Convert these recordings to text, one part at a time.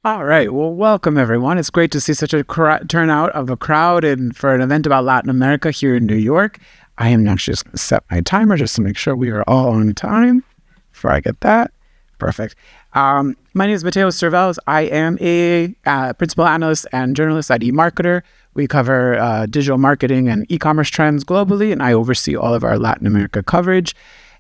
All right. Well, welcome everyone. It's great to see such a turnout of a crowd and for an event about Latin America here in New York. I am actually just going to set my timer just to make sure we are all on time before I get that. Perfect. My name is Mateo Cervels. I am a principal analyst and journalist at eMarketer. We cover digital marketing and e-commerce trends globally, and I oversee all of our Latin America coverage.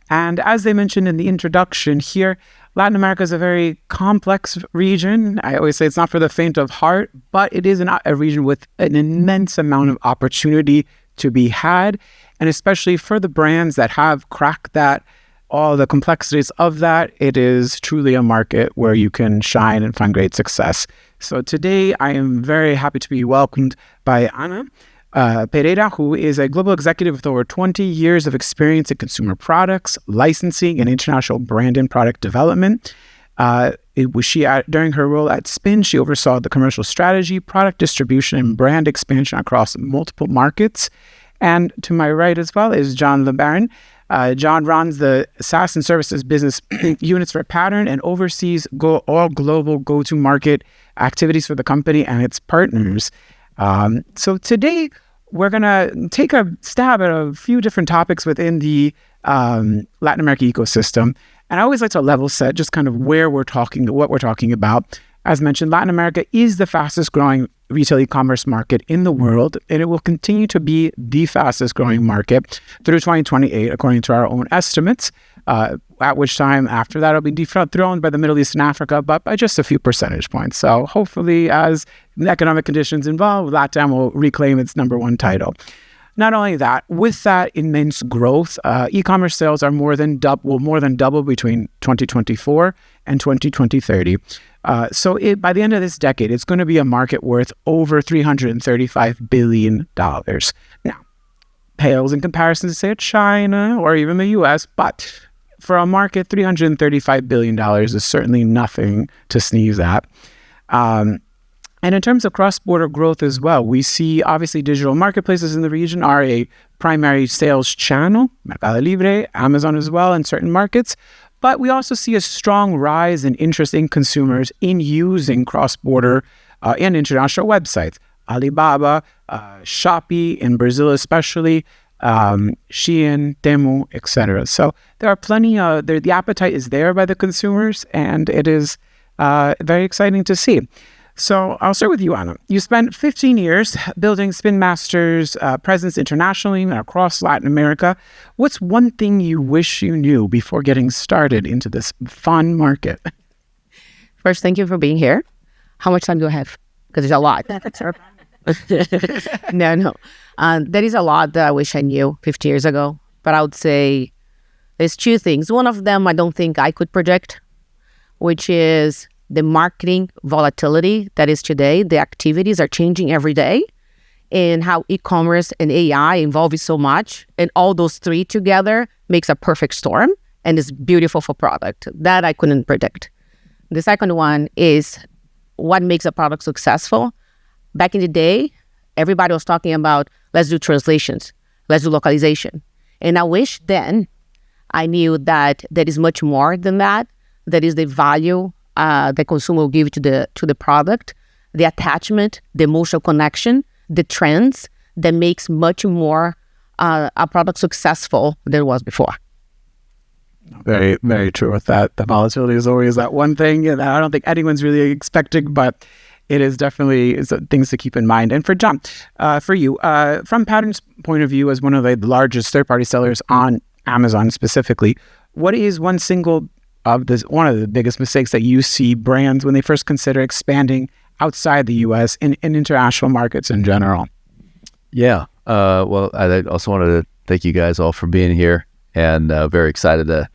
And as they mentioned in the introduction here, Latin America is a very complex region. I always say it's not for the faint of heart, but it is a region with an immense amount of opportunity to be had. And especially for the brands that have cracked that, all the complexities of that, it is truly a market where you can shine and find great success. So today I am very happy to be welcomed by Ana Pereira, who is a global executive with over 20 years of experience in consumer products, licensing, and international brand and product development. During her role at Spin, she oversaw the commercial strategy, product distribution, and brand expansion across multiple markets. And to my right as well is John LeBaron. John runs the SaaS and services business units for Pattern and oversees all global go-to-market activities for the company and its partners. So today, we're going to take a stab at a few different topics within the Latin America ecosystem. And I always like to level set just kind of what we're talking about. As mentioned, Latin America is the fastest growing retail e-commerce market in the world, and it will continue to be the fastest growing market through 2028, according to our own estimates, at which time after that it'll be dethroned by the Middle East and Africa, but by just a few percentage points. So hopefully, as the economic conditions involved, LATAM will reclaim its number one title. Not only that, with that immense growth, e-commerce sales will more than double between 2024 and 2030. So by the end of this decade, it's going to be a market worth over $335 billion. Now, pales in comparison to, say, China or even the U.S., but for a market, $335 billion is certainly nothing to sneeze at. And in terms of cross-border growth as well, we see obviously digital marketplaces in the region are a primary sales channel, Mercado Libre, Amazon as well in certain markets. But we also see a strong rise in interest in consumers in using cross-border and international websites. Alibaba, Shopee in Brazil especially, Shein, Temu, etc. So there are plenty, the appetite is there by the consumers, and it is very exciting to see. So I'll start with you, Ana. You spent 15 years building Spin Master's presence internationally and across Latin America. What's one thing you wish you knew before getting started into this fun market? First, thank you for being here. How much time do I have? Because there's a lot. No. There is a lot that I wish I knew 50 years ago. But I would say there's two things. One of them I don't think I could predict, which is the marketing volatility that is today. The activities are changing every day, and how e-commerce and AI involve so much. And all those three together makes a perfect storm, and it's beautiful for product. That I couldn't predict. The second one is what makes a product successful. Back in the day, everybody was talking about, let's do translations, let's do localization. And I wish then I knew that there is much more than that. That is the value the consumer will give to the product, the attachment, the emotional connection, the trends that makes much more a product successful than it was before. Very, very true with that. The volatility is always that one thing that I don't think anyone's really expecting, but it is definitely things to keep in mind. And for John, for you, from Pattern's point of view as one of the largest third-party sellers on Amazon specifically, what is one of the biggest mistakes that you see brands when they first consider expanding outside the U.S. in international markets in general? Yeah. Well, I also wanted to thank you guys all for being here, and very excited to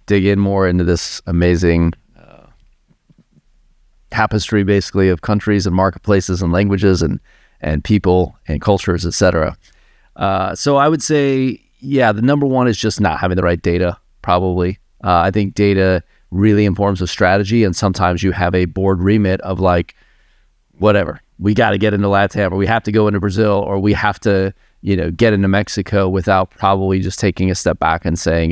dig in more into this amazing tapestry, basically, of countries and marketplaces and languages and people and cultures, etc. So I would say, yeah, the number one is just not having the right data, probably. I think data really informs a strategy, and sometimes you have a board remit of like, whatever, we got to get into LATAM, or we have to go into Brazil, or we have to, get into Mexico, without probably just taking a step back and saying,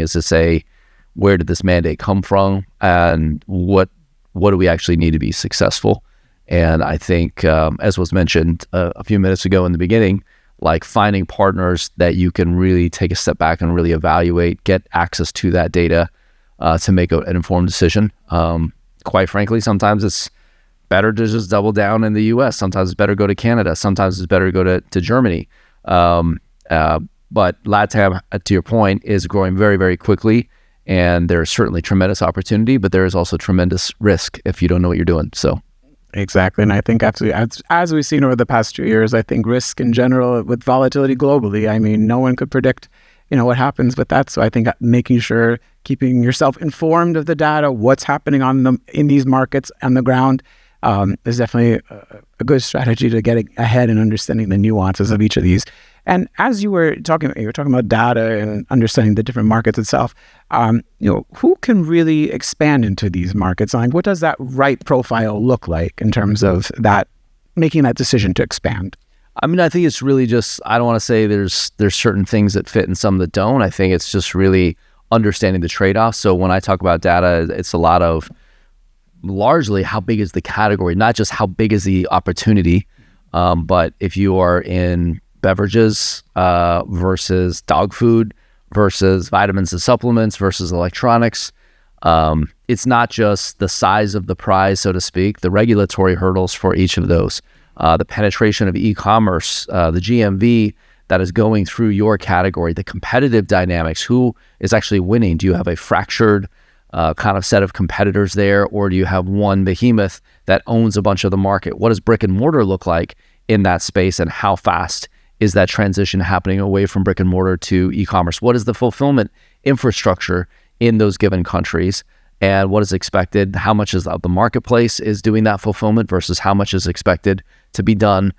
where did this mandate come from, and what do we actually need to be successful? And I think, as was mentioned a few minutes ago in the beginning, like finding partners that you can really take a step back and really evaluate, get access to that data to make an informed decision. Quite frankly, sometimes it's better to just double down in the U.S. Sometimes it's better to go to Canada. Sometimes it's better to go to Germany. But LATAM, to your point, is growing very, very quickly. And there's certainly tremendous opportunity, but there is also tremendous risk if you don't know what you're doing. So. Exactly. And I think as we've seen over the past 2 years, I think risk in general with volatility globally, I mean, no one could predict, what happens with that. So I think making sure, keeping yourself informed of the data, what's happening in these markets on the ground, is definitely a good strategy to getting ahead and understanding the nuances of each of these. And as you were talking about data and understanding the different markets itself, who can really expand into these markets? Like, what does that right profile look like in terms of that, making that decision to expand? I mean, I think it's really just, I don't want to say there's certain things that fit and some that don't. I think it's just really understanding the trade-offs. So when I talk about data, it's a lot of largely how big is the category, not just how big is the opportunity, but if you are in beverages versus dog food versus vitamins and supplements versus electronics. It's not just the size of the prize, so to speak, the regulatory hurdles for each of those, the penetration of e-commerce, the GMV that is going through your category, the competitive dynamics, who is actually winning? Do you have a fractured kind of set of competitors there, or do you have one behemoth that owns a bunch of the market? What does brick and mortar look like in that space, and how fast is that transition happening away from brick and mortar to e-commerce? What is the fulfillment infrastructure in those given countries, and what is expected? How much of the marketplace is doing that fulfillment versus how much is expected to be done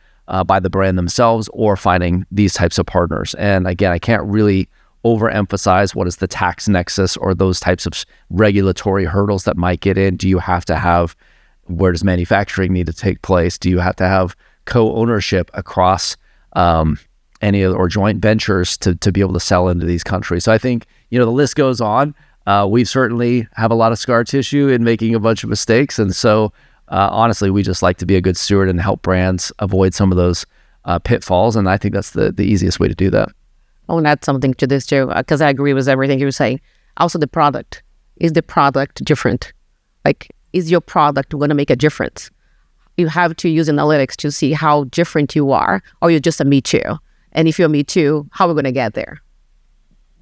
by the brand themselves or finding these types of partners? And again, I can't really overemphasize what is the tax nexus or those types of regulatory hurdles that might get in. Do you have to have, where does manufacturing need to take place? Do you have to have co-ownership across any or joint ventures to be able to sell into these countries? So I think, the list goes on. We certainly have a lot of scar tissue in making a bunch of mistakes. And so honestly, we just like to be a good steward and help brands avoid some of those pitfalls. And I think that's the easiest way to do that. I want to add something to this too, because I agree with everything you're saying. Also, the product. Is the product different? Like, is your product going to make a difference? You have to use analytics to see how different you are, or you're just a me too. And if you're a me too, how are we going to get there?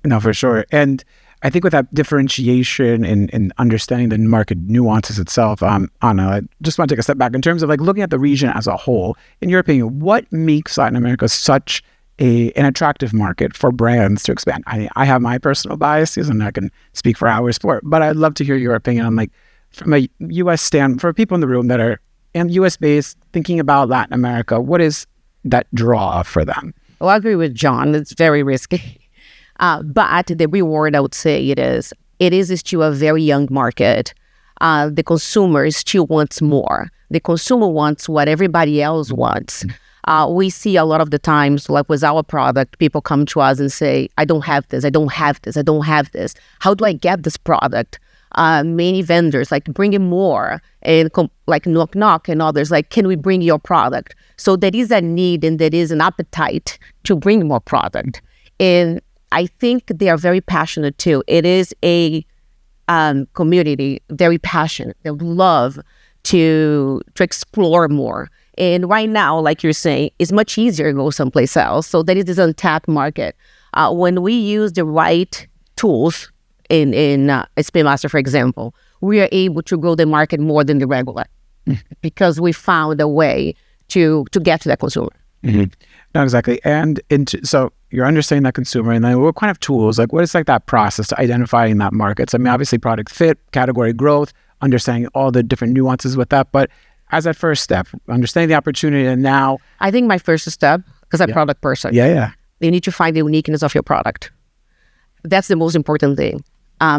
No, for sure. And I think with that differentiation and understanding the market nuances itself, Anna, I just want to take a step back in terms of like looking at the region as a whole. In your opinion, what makes Latin America such an attractive market for brands to expand? I have my personal biases and I can speak for hours for it, but I'd love to hear your opinion on, like, from a U.S. stand, for people in the room that are U.S. based, thinking about Latin America, what is that draw for them? Well, I agree with John. It's very risky. But the reward, I would say it is still a very young market. The consumer still wants more. The consumer wants what everybody else wants. We see a lot of the times, like with our product, people come to us and say, I don't have this, I don't have this, I don't have this. How do I get this product? Many vendors like bring in more, and like knock and others like, can we bring your product? So there is a need and there is an appetite to bring more product. And I think they are very passionate too. It is a community, very passionate. They would love to explore more. And right now, like you're saying, it's much easier to go someplace else. So there is this untapped market. When we use the right tools in Spin Master, for example, we are able to grow the market more than the regular because we found a way to get to that consumer. Mm-hmm. No, exactly. And so you're understanding that consumer, and then what kind of tools, like what is like that process to identifying that market? So, I mean, obviously product fit, category growth, understanding all the different nuances with that. But as that first step, understanding the opportunity, and now... I think my first step, because I'm a product person. Yeah. You need to find the uniqueness of your product. That's the most important thing.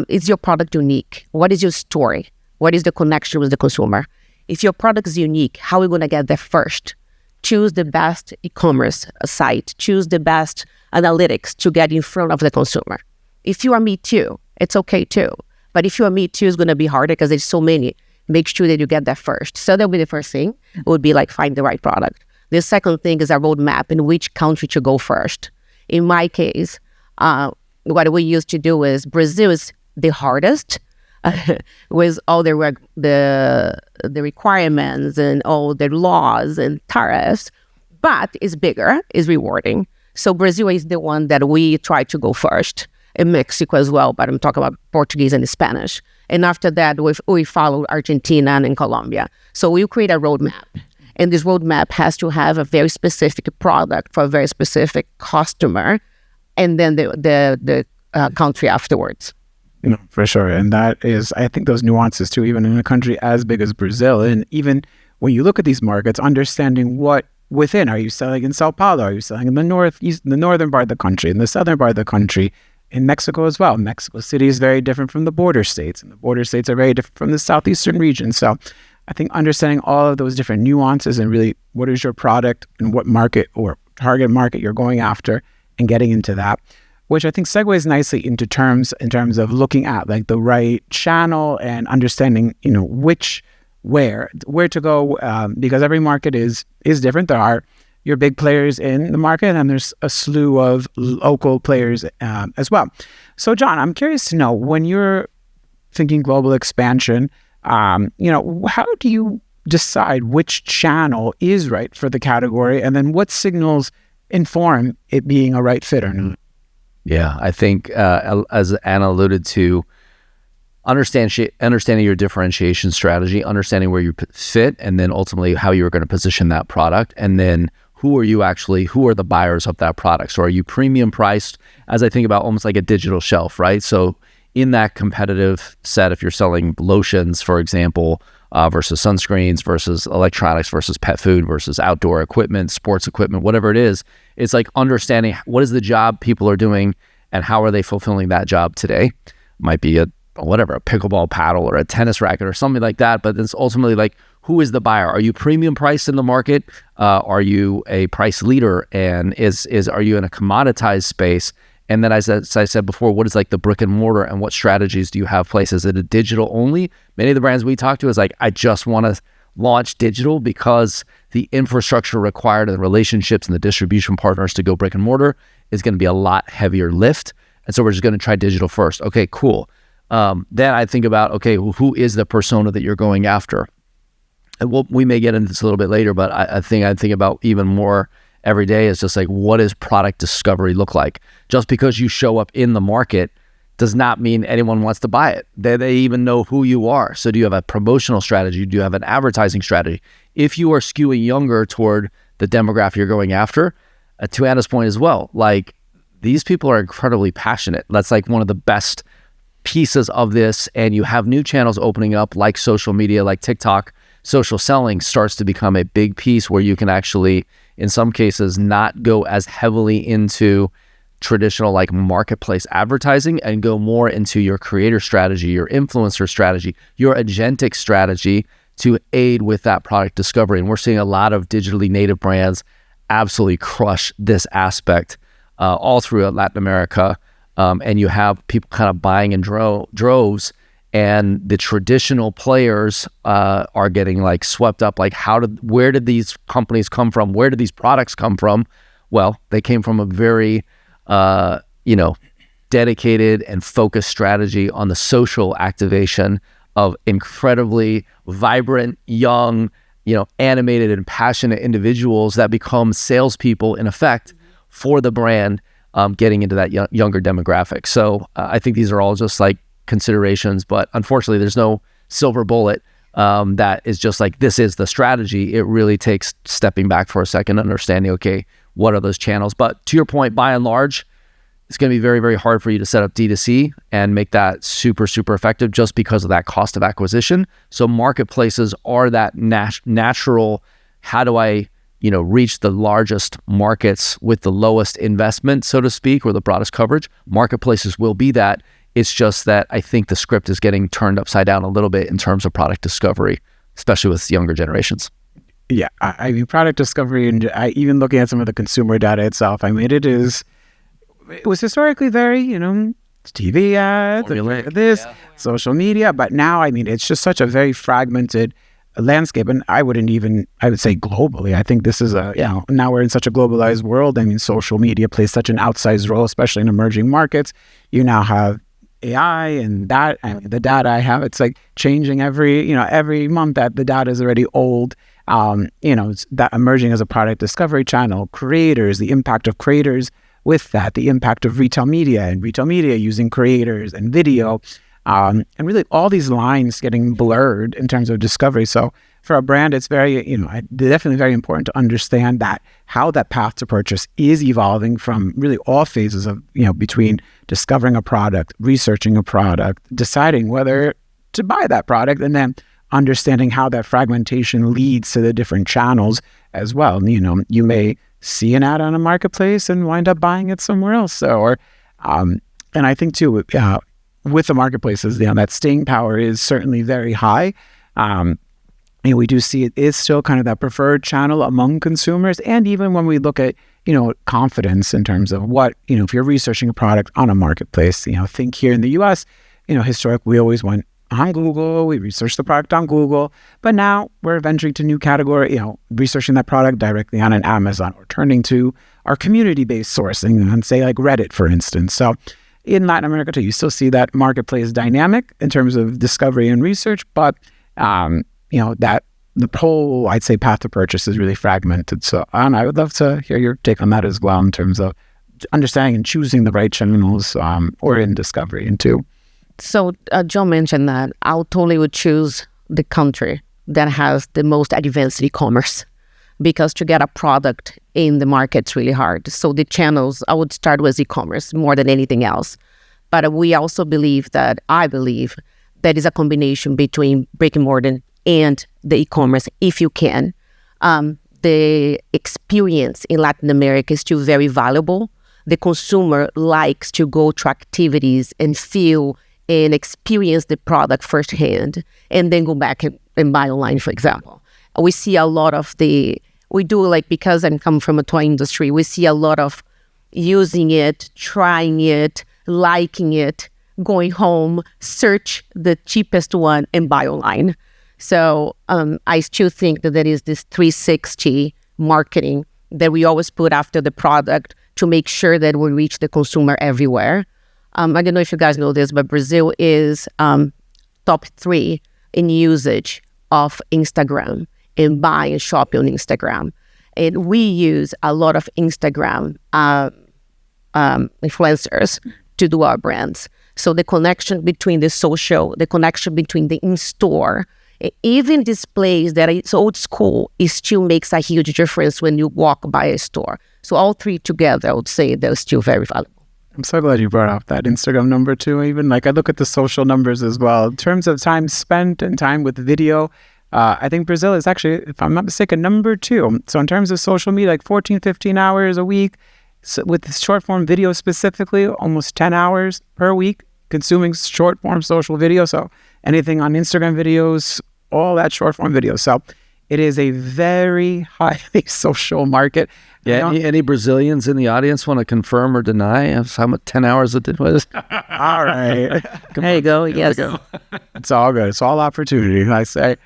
Is your product unique? What is your story? What is the connection with the consumer? If your product is unique, how are we going to get there first? Choose the best e-commerce site. Choose the best analytics to get in front of the consumer. If you are me too, it's okay too. But if you are me too, it's going to be harder because there's so many. make sure that you get that first. So that'll be the first thing. It would be like find the right product. The second thing is a roadmap in which country to go first. In my case, what we used to do is Brazil is the hardest with all the requirements and all the laws and tariffs, but it's bigger, it's rewarding. So Brazil is the one that we try to go first. In Mexico as well, but I'm talking about Portuguese and Spanish. And after that, we follow Argentina and Colombia. So we'll create a roadmap. And this roadmap has to have a very specific product for a very specific customer, and then the country afterwards. For sure. And that is, I think those nuances too, even in a country as big as Brazil. And even when you look at these markets, understanding what within, are you selling in Sao Paulo? Are you selling in the northern part of the country, in the southern part of the country? In Mexico as well. Mexico City is very different from the border states, and the border states are very different from the southeastern region. So I think understanding all of those different nuances and really what is your product and what market or target market you're going after and getting into that, which I think segues nicely in terms of looking at like the right channel and understanding, where to go, because every market is different. There are your big players in the market, and there's a slew of local players as well. So, John, I'm curious to know, when you're thinking global expansion, how do you decide which channel is right for the category, and then what signals inform it being a right fit or not? Yeah, I think as Anna alluded to, understanding your differentiation strategy, understanding where you fit, and then ultimately how you're going to position that product, and then who are the buyers of that product? So are you premium priced, as I think about almost like a digital shelf, right? So in that competitive set, if you're selling lotions, for example, versus sunscreens, versus electronics, versus pet food, versus outdoor equipment, sports equipment, whatever it is, it's like understanding what is the job people are doing and how are they fulfilling that job today. Might be a pickleball paddle or a tennis racket or something like that, but it's ultimately like, who is the buyer? Are you premium priced in the market? Are you a price leader? And are you in a commoditized space? And then as I said before, what is like the brick and mortar, and what strategies do you have place? Is it a digital only? Many of the brands we talk to is like, I just want to launch digital because the infrastructure required and the relationships and the distribution partners to go brick and mortar is going to be a lot heavier lift. And so we're just going to try digital first. Okay, cool. Then I think about, okay, who is the persona that you're going after? And we may get into this a little bit later, but I think about even more every day is just like, what does product discovery look like? Just because you show up in the market does not mean anyone wants to buy it. They even know who you are. So do you have a promotional strategy? Do you have an advertising strategy? If you are skewing younger toward the demographic you're going after, to Anna's point as well, like, these people are incredibly passionate. That's like one of the best pieces of this. And you have new channels opening up, like social media, like TikTok. Social selling starts to become a big piece where you can actually, in some cases, not go as heavily into traditional like marketplace advertising and go more into your creator strategy, your influencer strategy, your agentic strategy to aid with that product discovery. And we're seeing a lot of digitally native brands absolutely crush this aspect all throughout Latin America. And you have people kind of buying in droves, and the traditional players are getting like swept up. Like, where did these companies come from? Where did these products come from? Well, they came from a very, dedicated and focused strategy on the social activation of incredibly vibrant, young, animated and passionate individuals that become salespeople in effect for the brand, getting into that younger demographic. So I think these are all just like considerations, but unfortunately there's no silver bullet that is just like, this is the strategy. It really takes stepping back for a second, understanding, okay, what are those channels? But to your point, by and large, it's going to be very, very hard for you to set up D2C and make that super, super effective just because of that cost of acquisition. So marketplaces are that natural, how do I reach the largest markets with the lowest investment, so to speak, or the broadest coverage? Marketplaces will be that. It's just that I think the script is getting turned upside down a little bit in terms of product discovery, especially with younger generations. Yeah, I mean, product discovery, and even looking at some of the consumer data itself, I mean, it was historically very, TV ads, Formulaic, this, yeah. social media. But now, I mean, it's just such a very fragmented landscape. And I would say globally, I think this is now we're in such a globalized world. I mean, social media plays such an outsized role, especially in emerging markets. You now have AI and that, I mean, the data I have, it's like changing every month that the data is already old. It's that emerging as a product discovery channel, creators, the impact of creators with that, the impact of retail media and retail media using creators and video, and really all these lines getting blurred in terms of discovery. So for a brand, it's definitely very important to understand that how that path to purchase is evolving from really all phases of, between discovering a product, researching a product, deciding whether to buy that product, and then understanding how that fragmentation leads to the different channels as well. You may see an ad on a marketplace and wind up buying it somewhere else. So, and I think too, with the marketplaces, that staying power is certainly very high. We do see it is still kind of that preferred channel among consumers. And even when we look at, confidence in terms of what, if you're researching a product on a marketplace, think here in the US, historically, we always went on Google, we researched the product on Google, but now we're venturing to new category, researching that product directly on an Amazon or turning to our community-based sourcing on, say, like Reddit, for instance. So in Latin America too, you still see that marketplace dynamic in terms of discovery and research, but that the whole, I'd say, path to purchase is really fragmented. So, and I would love to hear your take on that as well in terms of understanding and choosing the right channels or in discovery into. So John mentioned that I totally would choose the country that has the most advanced e-commerce, because to get a product in the market's really hard. So the channels, I would start with e-commerce more than anything else. But we also I believe that is a combination between brick and mortar and the e-commerce, if you can. The experience in Latin America is still very valuable. The consumer likes to go to activities and feel and experience the product firsthand, and then go back and buy online, for example. We see a lot of because I come from a toy industry, we see a lot of using it, trying it, liking it, going home, search the cheapest one and buy online. So I still think that there is this 360 marketing that we always put after the product to make sure that we reach the consumer everywhere. I don't know if you guys know this, but Brazil is top 3 in usage of Instagram and buy and shop on Instagram. And we use a lot of Instagram influencers to do our brands. So the connection between the social, the connection between the in-store, even displays that it's old school, it still makes a huge difference when you walk by a store. So all 3 together, I would say they're still very valuable. I'm so glad you brought up that Instagram number too. Even I look at the social numbers as well. In terms of time spent and time with video, I think Brazil is actually, if I'm not mistaken, number 2. So in terms of social media, 14, 15 hours a week. So with short form video specifically, almost 10 hours per week consuming short form social video. So anything on Instagram videos, all that short form video. So it is a very highly social market. Yeah. Any Brazilians in the audience want to confirm or deny how much 10 hours it was? All right. There you go. Yes. It's all good. It's all opportunity, I say.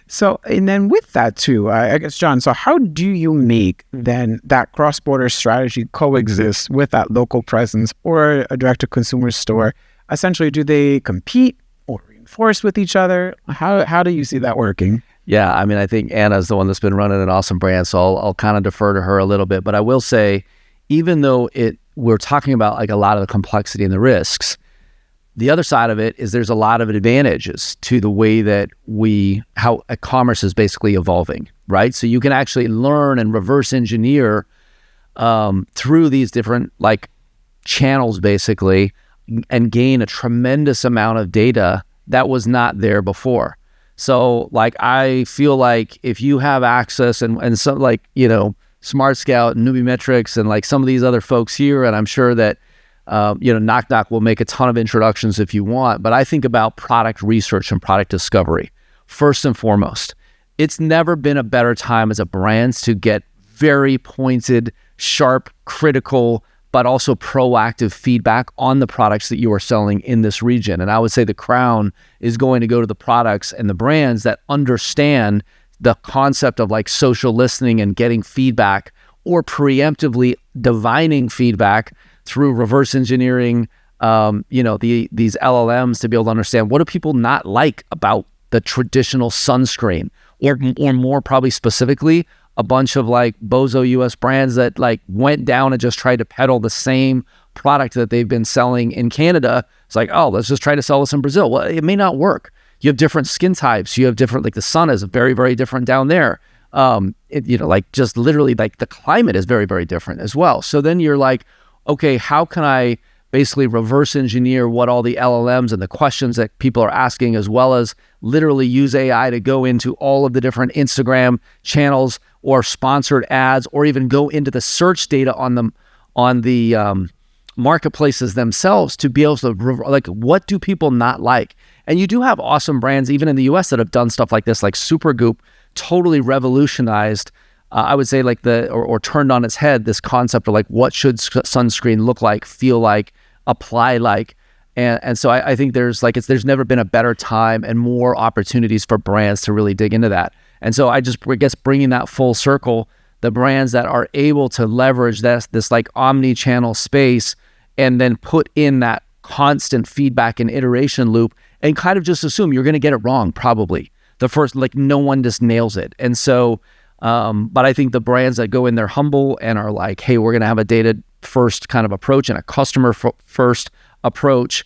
So, and then with that too, I guess, John, so how do you make then that cross-border strategy coexist with that local presence or a direct-to-consumer store? Essentially, do they compete or reinforce with each other? How do you see that working? Yeah, I mean, I think Anna's the one that's been running an awesome brand, so I'll kind of defer to her a little bit. But I will say, even though we're talking about a lot of the complexity and the risks, the other side of it is there's a lot of advantages to the way that how commerce is basically evolving, right? So you can actually learn and reverse engineer through these different channels basically and gain a tremendous amount of data that was not there before. So I feel like if you have access and some Smart Scout and Nubimetrics and some of these other folks here, and I'm sure that Knock Knock will make a ton of introductions if you want, but I think about product research and product discovery. First and foremost, it's never been a better time as a brand to get very pointed, sharp, critical but also proactive feedback on the products that you are selling in this region. And I would say the crown is going to go to the products and the brands that understand the concept of like social listening and getting feedback, or preemptively divining feedback through reverse engineering, these LLMs, to be able to understand what do people not like about the traditional sunscreen, or more probably specifically, a bunch of like bozo US brands that like went down and just tried to peddle the same product that they've been selling in Canada. It's like, oh, let's just try to sell this in Brazil. Well, it may not work. You have different skin types. You have different, like the sun is very, very different down there. Just literally like the climate is very, very different as well. So then you're like, okay, how can I basically reverse engineer what all the LLMs and the questions that people are asking, as well as literally use AI to go into all of the different Instagram channels or sponsored ads, or even go into the search data on the marketplaces themselves to be able to, like, what do people not like? And you do have awesome brands, even in the US, that have done stuff like this, like Supergoop totally revolutionized, I would say, like or turned on its head this concept of like, what should sunscreen look like, feel like, apply like. And so I think there's never been a better time and more opportunities for brands to really dig into that. And so I guess bringing that full circle, the brands that are able to leverage this like omni-channel space, and then put in that constant feedback and iteration loop, and kind of just assume you're going to get it wrong probably. The first, like, no one just nails it. And so, but I think the brands that go in there humble and are like, hey, we're going to have a data first kind of approach and a customer first approach,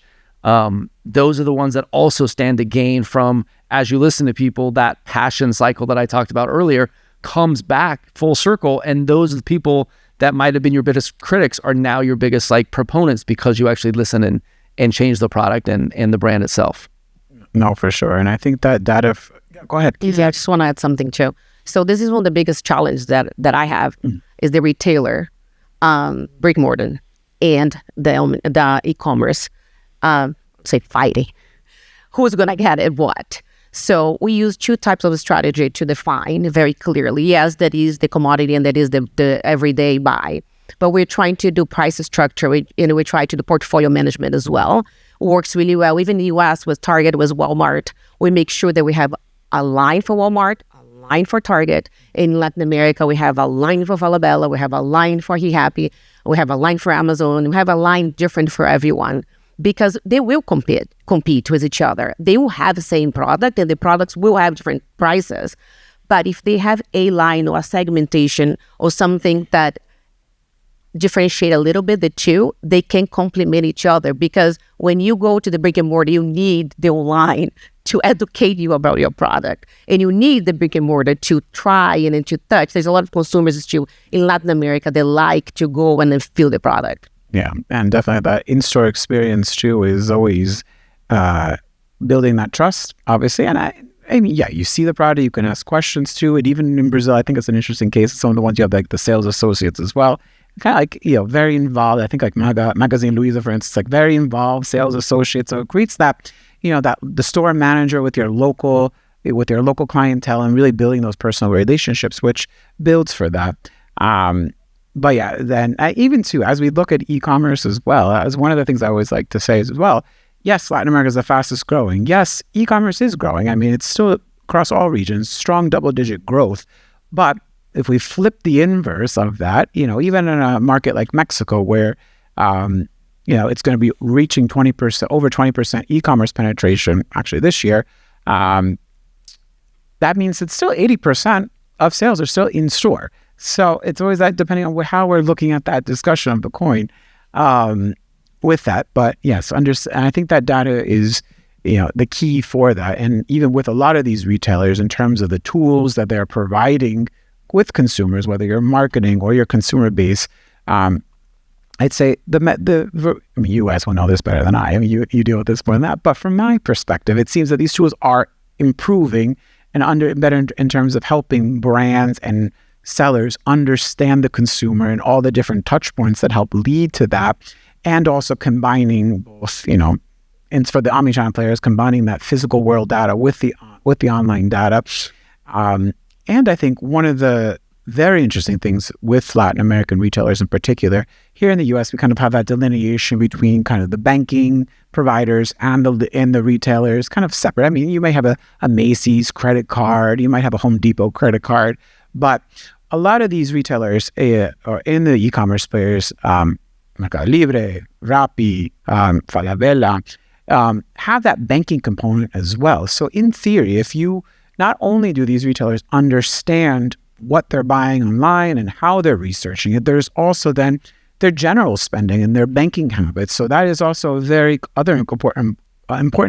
those are the ones that also stand to gain from, as you listen to people, that passion cycle that I talked about earlier comes back full circle. And those are the people that might have been your biggest critics are now your biggest like proponents, because you actually listen and change the product and the brand itself. No, for sure. And I think that data, go ahead. Yeah, I just want to add something too. So this is one of the biggest challenges that I have is the retailer, brick and mortar, and the e-commerce, fighting. Who's going to get it what? So we use two types of strategy to define very clearly. Yes, that is the commodity and that is the everyday buy. But we're trying to do price structure. We try to do portfolio management as well. Works really well. Even in the US with Target, with Walmart, we make sure that we have a line for Walmart, a line for Target. In Latin America, we have a line for Falabella, we have a line for He Happy, we have a line for Amazon, we have a line different for everyone, because they will compete with each other. They will have the same product, and the products will have different prices. But if they have a line or a segmentation or something that differentiate a little bit the two, they can complement each other, because when you go to the brick and mortar, you need the online to educate you about your product, and you need the brick and mortar to try and to touch. There's a lot of consumers still in Latin America that like to go and then feel the product. Yeah, and definitely that in-store experience too is always building that trust, obviously. And I mean, yeah, you see the product, you can ask questions to it. Even in Brazil, I think it's an interesting case. Some of the ones you have, like the sales associates as well, kind of like, very involved. I think like Magazine Luiza, for instance, like very involved sales associates. So it creates that, that the store manager with your local clientele, and really building those personal relationships, which builds for that. But yeah, then even too, as we look at e-commerce as well, as one of the things I always like to say is as well, yes, Latin America is the fastest growing. Yes, e-commerce is growing. I mean, it's still across all regions, strong double-digit growth. But if we flip the inverse of that, even in a market like Mexico, where, it's going to be reaching over 20% e-commerce penetration actually this year, that means it's still 80% of sales are still in store. So it's always that, depending on how we're looking at that discussion of the coin with that. But yes, and I think that data is, the key for that. And even with a lot of these retailers, in terms of the tools that they're providing with consumers, whether you're marketing or your consumer base, I'd say you guys will know this better than I. I mean, you deal with this more than that. But from my perspective, it seems that these tools are improving and better in terms of helping brands and sellers understand the consumer and all the different touch points that help lead to that, and also combining both, and for the omnichannel players, combining that physical world data with the online data. And I think one of the very interesting things with Latin American retailers in particular. Here in the US, we kind of have that delineation between kind of the banking providers and the retailers kind of separate. I mean, you may have a Macy's credit card, you might have a Home Depot credit card, but a lot of these retailers or in the e-commerce players, Mercado Libre, Rappi, Falabella, have that banking component as well. So in theory, if you not only do these retailers understand what they're buying online and how they're researching it, there's also then their general spending and their banking habits. So that is also a very other important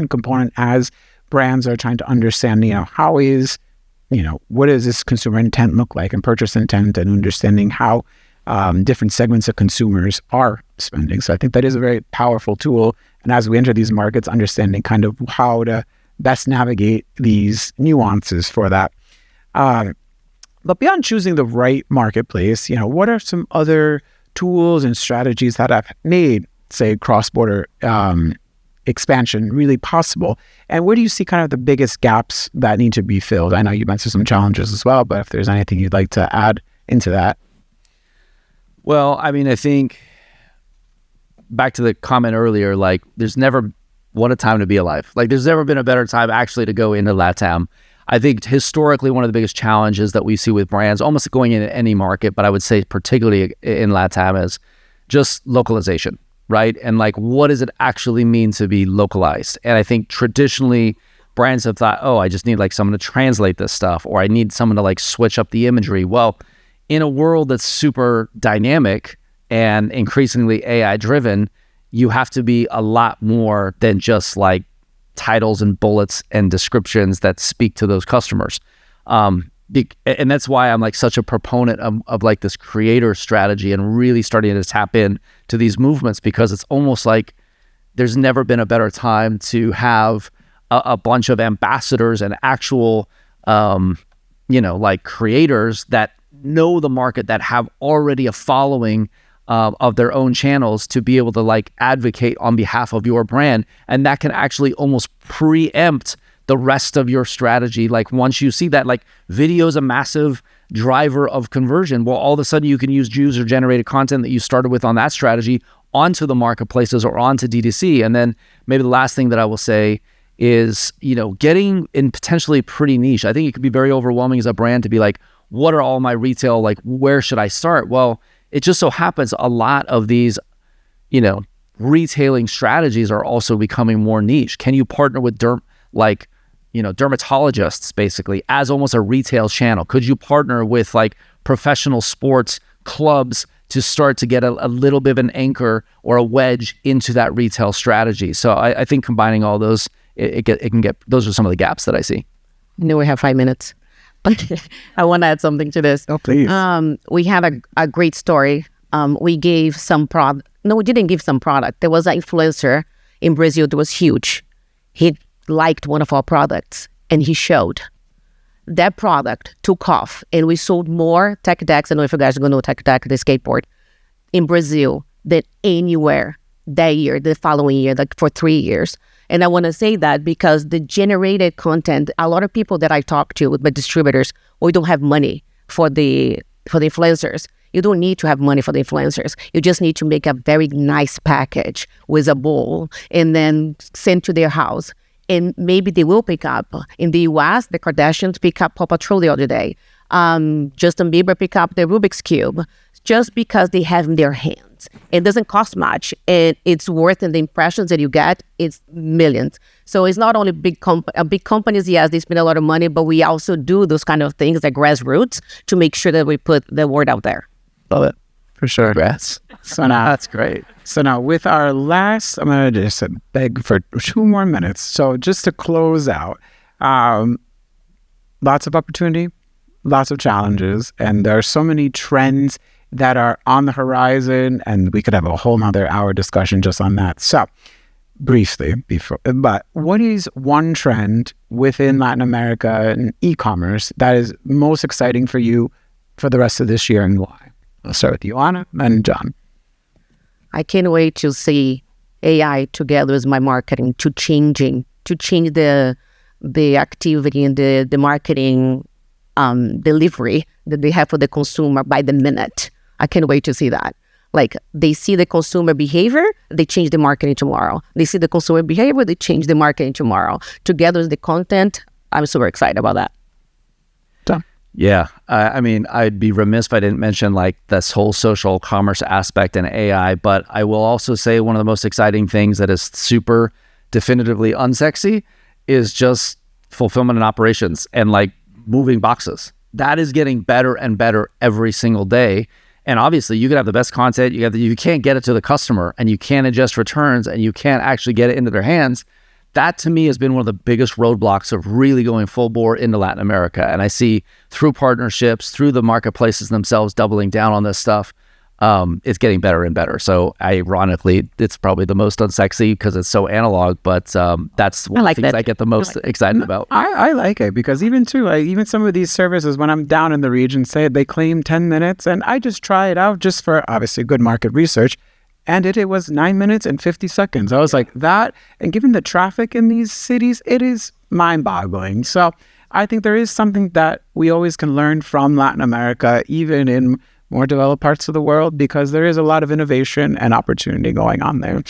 component as brands are trying to understand, how is, what does this consumer intent look like and purchase intent, and understanding how different segments of consumers are spending. So I think that is a very powerful tool. And as we enter these markets, understanding kind of how to best navigate these nuances for that. But beyond choosing the right marketplace, what are some other tools and strategies that have made, say, cross-border expansion really possible? And where do you see kind of the biggest gaps that need to be filled? I know you mentioned some challenges as well, but if there's anything you'd like to add into that. Well, I mean, I think back to the comment earlier, like what a time to be alive. Like there's never been a better time actually to go into LATAM. I think historically, one of the biggest challenges that we see with brands, almost going into any market, but I would say particularly in LATAM, is just localization, right? And like, what does it actually mean to be localized? And I think traditionally brands have thought, oh, I just need like someone to translate this stuff, or I need someone to like switch up the imagery. Well, in a world that's super dynamic and increasingly AI driven, you have to be a lot more than just like titles and bullets and descriptions that speak to those customers. And that's why I'm like such a proponent of like this creator strategy and really starting to tap in to these movements, because it's almost like there's never been a better time to have a bunch of ambassadors and actual, like creators that know the market, that have already a following of their own channels, to be able to like advocate on behalf of your brand. And that can actually almost preempt the rest of your strategy. Like once you see that, like video is a massive driver of conversion, well, all of a sudden you can use user generated content that you started with on that strategy onto the marketplaces or onto D2C. And then maybe the last thing that I will say is, getting in potentially pretty niche. I think it could be very overwhelming as a brand to be like, what are all my retail, like where should I start? Well, it just so happens a lot of these, retailing strategies are also becoming more niche. Can you partner with dermatologists basically as almost a retail channel? Could you partner with like professional sports clubs to start to get a little bit of an anchor or a wedge into that retail strategy? So I think combining all those, it can get, those are some of the gaps that I see. I know we have 5 minutes. I want to add something to this. Oh, please. We had a great story. We gave some product. No, we didn't give some product. There was an influencer in Brazil that was huge. He liked one of our products and he showed. That product took off and we sold more tech decks. I don't know if you guys are going to know tech deck, the skateboard, in Brazil than anywhere that year, the following year, like for 3 years. And I want to say that because the generated content, a lot of people that I talk to with my distributors, we don't have money for the influencers. You don't need to have money for the influencers. You just need to make a very nice package with a bowl and then send to their house. And maybe they will pick up. In the US, the Kardashians pick up Paw Patrol the other day. Justin Bieber pick up the Rubik's Cube just because they have in their hands. It doesn't cost much, and it's worth, and the impressions that you get, it's millions. So it's not only big companies, yes, they spend a lot of money, but we also do those kind of things like grassroots to make sure that we put the word out there. Love it. For sure. Congrats. So now, that's great. So now with our last, I'm going to just beg for 2 more minutes. So just to close out, lots of opportunity, lots of challenges, and there are so many trends that are on the horizon, and we could have a whole nother hour discussion just on that. So briefly, but what is one trend within Latin America and e-commerce that is most exciting for you for the rest of this year, and why? I'll start with you, Anna, and John. I can't wait to see AI together with my marketing to change the activity and the marketing delivery that they have for the consumer by the minute. I can't wait to see that. Like, they see the consumer behavior, they change the marketing tomorrow. They see the consumer behavior, they change the marketing tomorrow. Together with the content, I'm super excited about that. Yeah. I mean, I'd be remiss if I didn't mention like this whole social commerce aspect and AI, but I will also say one of the most exciting things that is super definitively unsexy is just fulfillment and operations and like moving boxes. That is getting better and better every single day. And obviously you could have the best content, you can't get it to the customer and you can't adjust returns and you can't actually get it into their hands. That to me has been one of the biggest roadblocks of really going full bore into Latin America. And I see through partnerships, through the marketplaces themselves doubling down on this stuff, it's getting better and better. So ironically, it's probably the most unsexy because it's so analog, but that's one of the things I get the most excited about. I like it because even some of these services, when I'm down in the region, say they claim 10 minutes and I just try it out just for obviously good market research. And it was 9 minutes and 50 seconds. I was like, that, and given the traffic in these cities, it is mind-boggling. So I think there is something that we always can learn from Latin America, even in more developed parts of the world, because there is a lot of innovation and opportunity going on there.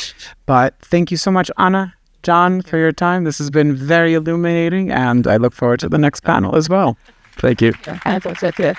But thank you so much, Ana, John, for your time. This has been very illuminating, and I look forward to the next panel as well. Thank you. That's it.